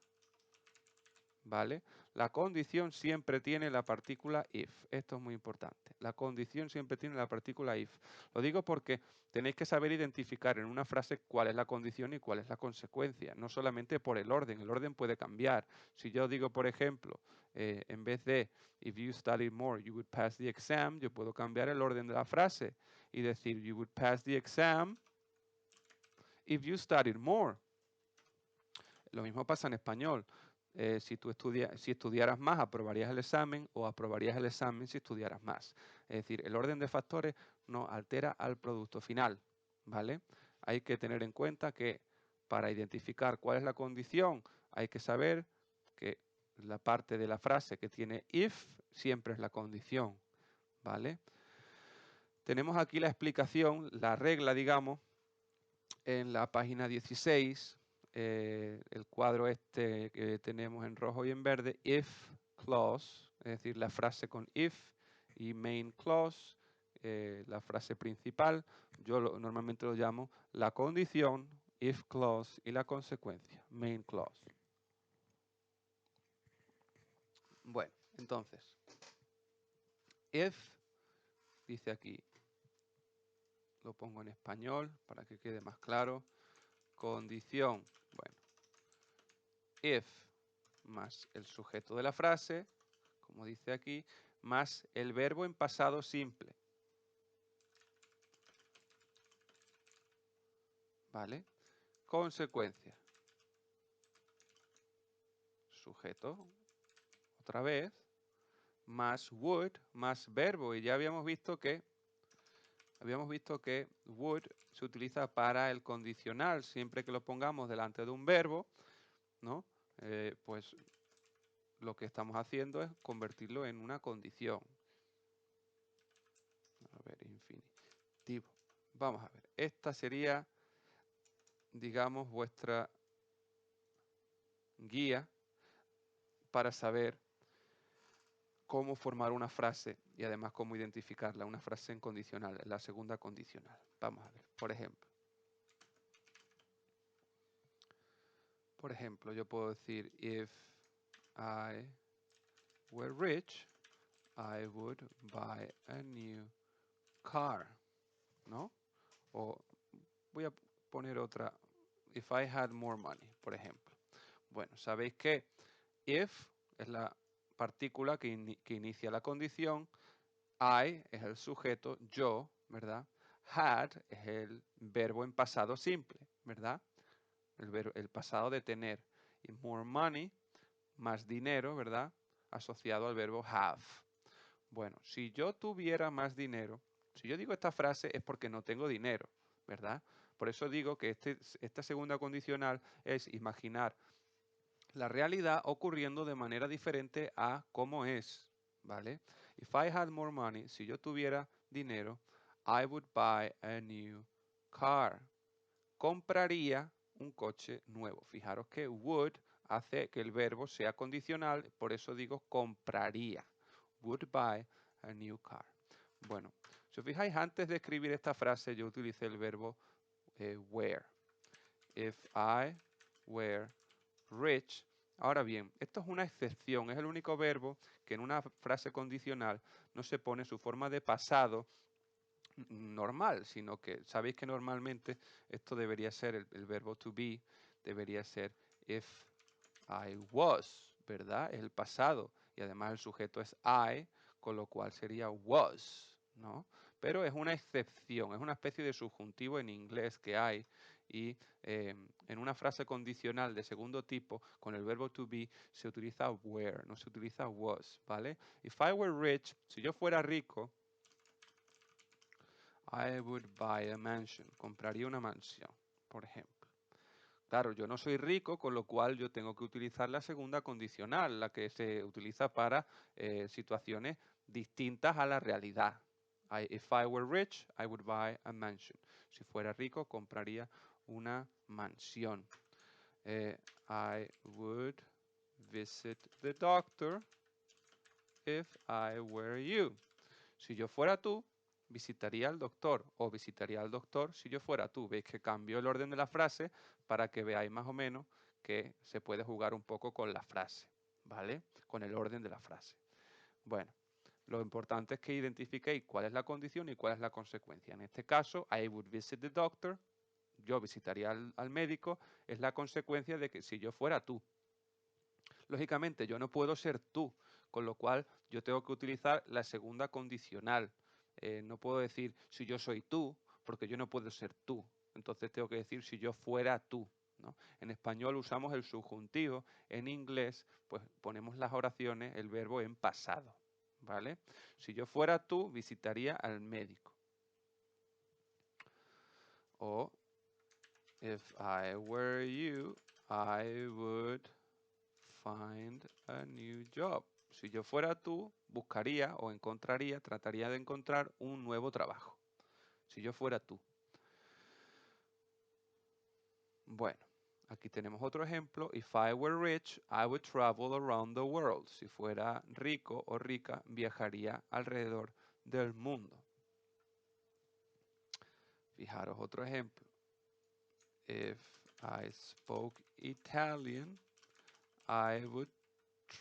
Speaker 1: ¿Vale? La condición siempre tiene la partícula if. Esto es muy importante. La condición siempre tiene la partícula if. Lo digo porque tenéis que saber identificar en una frase cuál es la condición y cuál es la consecuencia. No solamente por el orden puede cambiar. Si yo digo, por ejemplo, en vez de if you study more, you would pass the exam, yo puedo cambiar el orden de la frase y decir you would pass the exam if you studied more. Lo mismo pasa en español. Si estudiaras más, aprobarías el examen o aprobarías el examen si estudiaras más. Es decir, el orden de factores no altera al producto final, ¿vale? Hay que tener en cuenta que para identificar cuál es la condición, hay que saber que la parte de la frase que tiene if siempre es la condición, ¿vale? Tenemos aquí la explicación, la regla, digamos, en la página 16, el cuadro este que tenemos en rojo y en verde, if clause, es decir, la frase con if y main clause, la frase principal, normalmente lo llamo la condición, if clause, y la consecuencia, main clause. Bueno, entonces, if, dice aquí, lo pongo en español para que quede más claro, condición, bueno, if más el sujeto de la frase, como dice aquí, más el verbo en pasado simple. ¿Vale? Consecuencia. Sujeto, otra vez, más would, más verbo. Y ya habíamos visto que would se utiliza para el condicional. Siempre que lo pongamos delante de un verbo, ¿no? Pues lo que estamos haciendo es convertirlo en una condición. A ver, infinitivo. Vamos a ver. Esta sería, digamos, vuestra guía para saber cómo formar una frase y además cómo identificarla. Una frase en condicional, la segunda condicional. Vamos a ver, por ejemplo, yo puedo decir, if I were rich, I would buy a new car, ¿no? O voy a poner otra, if I had more money, por ejemplo. Bueno, sabéis que if es la partícula que inicia la condición, I es el sujeto, yo, ¿verdad? Had es el verbo en pasado simple, ¿verdad? El pasado de tener. Y more money, más dinero, ¿verdad? Asociado al verbo have. Bueno, si yo tuviera más dinero, si yo digo esta frase es porque no tengo dinero, ¿verdad? Por eso digo que esta segunda condicional es imaginar la realidad ocurriendo de manera diferente a cómo es, ¿vale? If I had more money, si yo tuviera dinero, I would buy a new car. Compraría un coche nuevo. Fijaros que would hace que el verbo sea condicional, por eso digo compraría. Would buy a new car. Bueno, si os fijáis, antes de escribir esta frase yo utilicé el verbo were. If I were rich. Ahora bien, esto es una excepción, es el único verbo que en una frase condicional no se pone su forma de pasado normal, sino que sabéis que normalmente esto debería ser el verbo to be, debería ser if I was, ¿verdad? Es el pasado y además el sujeto es I, con lo cual sería was, ¿no? Pero es una excepción, es una especie de subjuntivo en inglés que hay y en una frase condicional de segundo tipo con el verbo to be se utiliza were, no se utiliza was, ¿vale? If I were rich, si yo fuera rico, I would buy a mansion, compraría una mansión, por ejemplo. Claro, yo no soy rico, con lo cual yo tengo que utilizar la segunda condicional, la que se utiliza para situaciones distintas a la realidad. If I were rich, I would buy a mansion. Si fuera rico, compraría una mansión. I would visit the doctor if I were you. Si yo fuera tú, visitaría al doctor o visitaría al doctor si yo fuera tú. Veis que cambio el orden de la frase para que veáis más o menos que se puede jugar un poco con la frase, ¿vale? Con el orden de la frase. Bueno, lo importante es que identifiquéis cuál es la condición y cuál es la consecuencia. En este caso, I would visit the doctor, yo visitaría al médico, es la consecuencia de que si yo fuera tú. Lógicamente, yo no puedo ser tú, con lo cual yo tengo que utilizar la segunda condicional. No puedo decir si yo soy tú, porque yo no puedo ser tú. Entonces tengo que decir si yo fuera tú, ¿no? En español usamos el subjuntivo, en inglés pues ponemos las oraciones, el verbo en pasado, ¿vale? Si yo fuera tú, visitaría al médico. O if I were you, I would find a new job. Si yo fuera tú, buscaría o encontraría, trataría de encontrar un nuevo trabajo. Si yo fuera tú. Bueno, aquí tenemos otro ejemplo. If I were rich, I would travel around the world. Si fuera rico o rica, viajaría alrededor del mundo. Fijaros otro ejemplo. If I spoke Italian, I would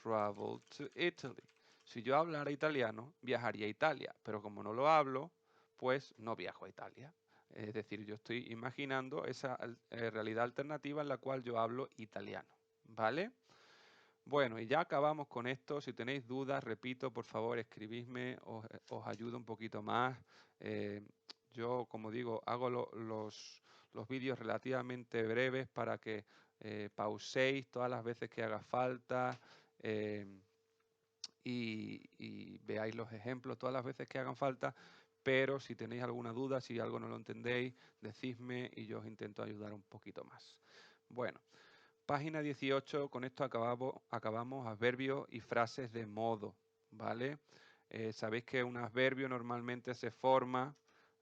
Speaker 1: travel to Italy. Si yo hablara italiano, viajaría a Italia, pero como no lo hablo, pues no viajo a Italia. Es decir, yo estoy imaginando esa realidad alternativa en la cual yo hablo italiano, ¿vale? Bueno, y ya acabamos con esto. Si tenéis dudas, repito, por favor, escribidme, os ayudo un poquito más. Yo, como digo, hago los vídeos relativamente breves para que pauséis todas las veces que haga falta y veáis los ejemplos todas las veces que hagan falta. Pero si tenéis alguna duda, si algo no lo entendéis, decidme y yo os intento ayudar un poquito más. Bueno. Página 18, con esto acabamos adverbios y frases de modo, ¿vale? Sabéis que un adverbio normalmente se forma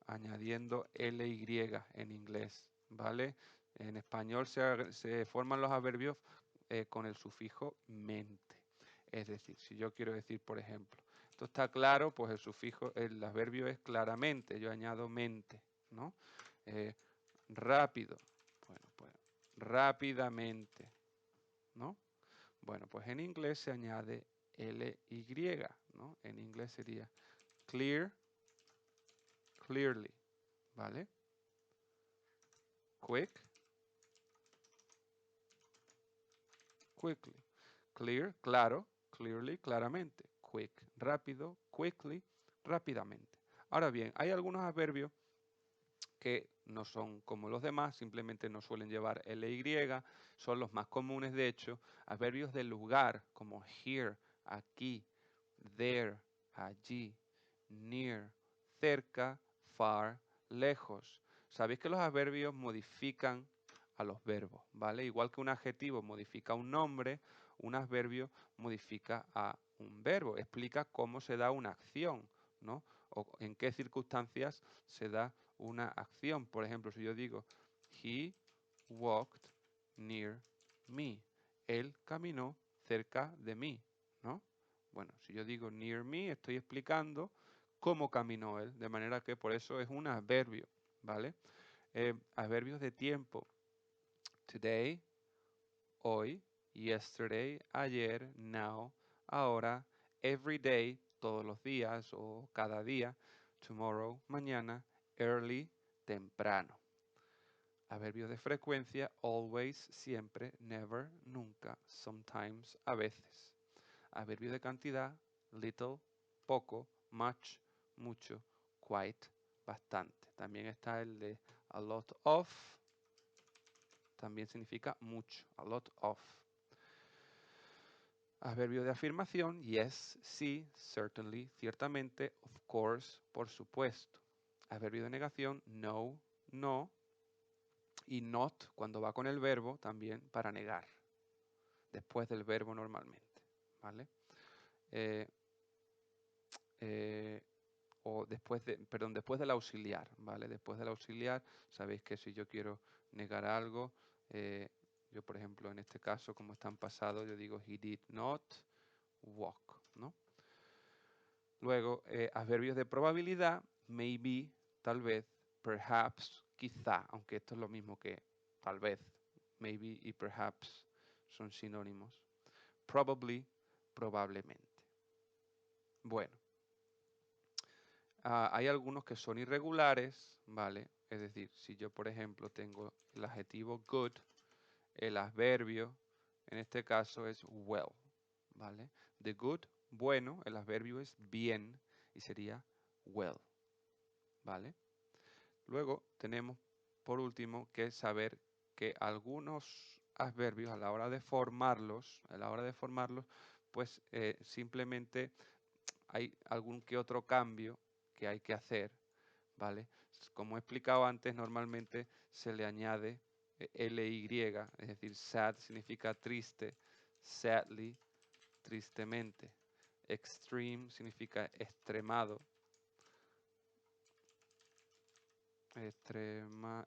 Speaker 1: añadiendo ly en inglés, ¿vale? En español se forman los adverbios con el sufijo mente. Es decir, si yo quiero decir, por ejemplo, esto está claro, pues el adverbio es claramente, yo añado mente, ¿no? Rápido, bueno, pues rápidamente, ¿no? Bueno, pues en inglés se añade ly, ¿no? En inglés sería clear, clearly, ¿vale? Quick, quickly. Clear, claro, clearly, claramente. Quick, rápido, quickly, rápidamente. Ahora bien, hay algunos adverbios que no son como los demás, simplemente no suelen llevar ly, son los más comunes de hecho. Adverbios de lugar como here, aquí, there, allí, near, cerca, far, lejos. Sabéis que los adverbios modifican a los verbos, ¿vale? Igual que un adjetivo modifica un nombre, un adverbio modifica a un verbo, explica cómo se da una acción, ¿no? O en qué circunstancias se da una acción. Por ejemplo, si yo digo, he walked near me. Él caminó cerca de mí, ¿no? Bueno, si yo digo near me, estoy explicando cómo caminó él, de manera que por eso es un adverbio, ¿vale? Adverbios de tiempo. Today, hoy, yesterday, ayer, now, ahora, every day, todos los días o cada día, tomorrow, mañana, early, temprano. Adverbios de frecuencia, always, siempre, never, nunca, sometimes, a veces. Adverbio de cantidad, little, poco, much, mucho, quite, bastante. También está el de a lot of, también significa mucho, a lot of. Adverbio de afirmación, yes, sí, certainly, ciertamente, of course, por supuesto. Adverbio de negación, no, no, y not, cuando va con el verbo, también para negar, después del verbo normalmente, ¿vale? O después de, perdón, después del auxiliar, ¿vale? Después del auxiliar, sabéis que si yo quiero negar algo, yo por ejemplo en este caso, como está en pasado, yo digo he did not walk, ¿no? Luego, adverbios de probabilidad, maybe, tal vez, perhaps, quizá, aunque esto es lo mismo que tal vez, maybe y perhaps son sinónimos. Probably, probablemente. Bueno. Hay algunos que son irregulares, ¿vale? Es decir, si yo, por ejemplo, tengo el adjetivo good, el adverbio, en este caso es well, ¿vale? The good, bueno, el adverbio es bien y sería well, ¿vale? Luego tenemos, por último, que saber que algunos adverbios a la hora de formarlos, pues simplemente hay algún que otro cambio que hay que hacer, ¿vale? Como he explicado antes, normalmente se le añade ly, es decir, sad significa triste, sadly, tristemente. Extreme significa extremado,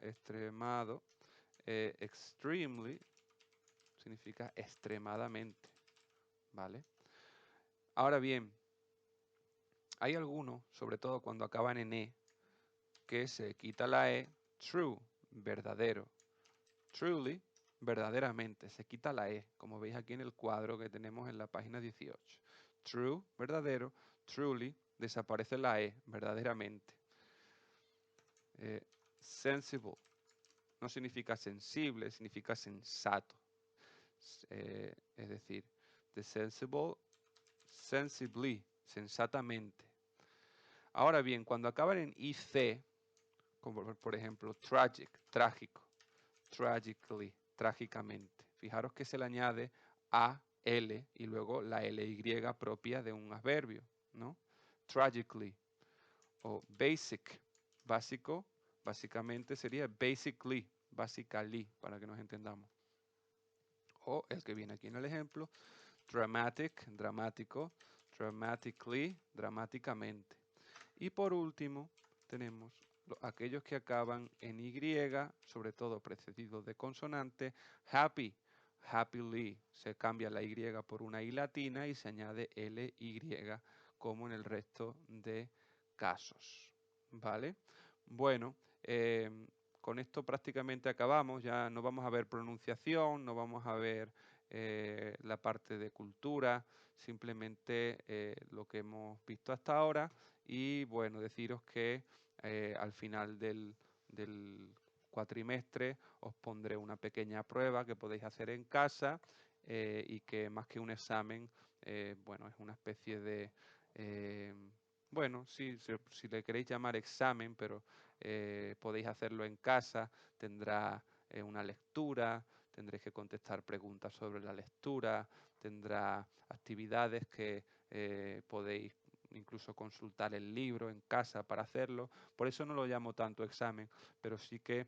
Speaker 1: extremado. Extremely significa extremadamente, ¿vale? Ahora bien, hay algunos, sobre todo cuando acaban en e, que se quita la e, true, verdadero. Truly, verdaderamente, se quita la e, como veis aquí en el cuadro que tenemos en la página 18. True, verdadero, truly, desaparece la e, verdaderamente. Sensible, no significa sensible, significa sensato. Es decir, the sensible, sensibly, sensatamente. Ahora bien, cuando acaban en ic, como por ejemplo tragic, trágico, tragically, trágicamente. Fijaros que se le añade a, l y luego la ly propia de un adverbio, ¿no? Tragically. O basic, básico, básicamente sería basically, basically, para que nos entendamos. O el que viene aquí en el ejemplo, dramatic, dramático, dramatically, dramáticamente. Y por último, tenemos aquellos que acaban en Y, sobre todo precedidos de consonante, happy, happily, se cambia la Y por una I latina y se añade LY, como en el resto de casos, ¿vale? Bueno, con esto prácticamente acabamos, ya no vamos a ver pronunciación, no vamos a ver la parte de cultura, simplemente lo que hemos visto hasta ahora. Y bueno, deciros que al final del cuatrimestre os pondré una pequeña prueba que podéis hacer en casa y que más que un examen, bueno, es una especie de, bueno, sí, si le queréis llamar examen, pero podéis hacerlo en casa, tendrá una lectura, tendréis que contestar preguntas sobre la lectura, tendrá actividades que podéis incluso consultar el libro en casa para hacerlo. Por eso no lo llamo tanto examen, pero sí que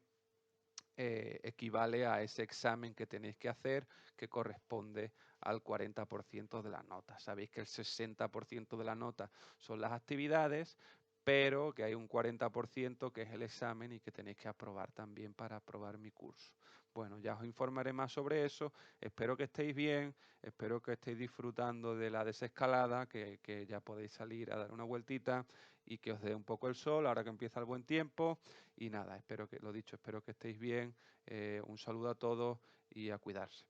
Speaker 1: equivale a ese examen que tenéis que hacer, que corresponde al 40% de la nota. Sabéis que el 60% de la nota son las actividades, pero que hay un 40% que es el examen y que tenéis que aprobar también para aprobar mi curso. Bueno, ya os informaré más sobre eso. Espero que estéis bien, espero que estéis disfrutando de la desescalada, que ya podéis salir a dar una vueltita y que os dé un poco el sol ahora que empieza el buen tiempo. Y nada, espero que, lo dicho, espero que estéis bien. Un saludo a todos y a cuidarse.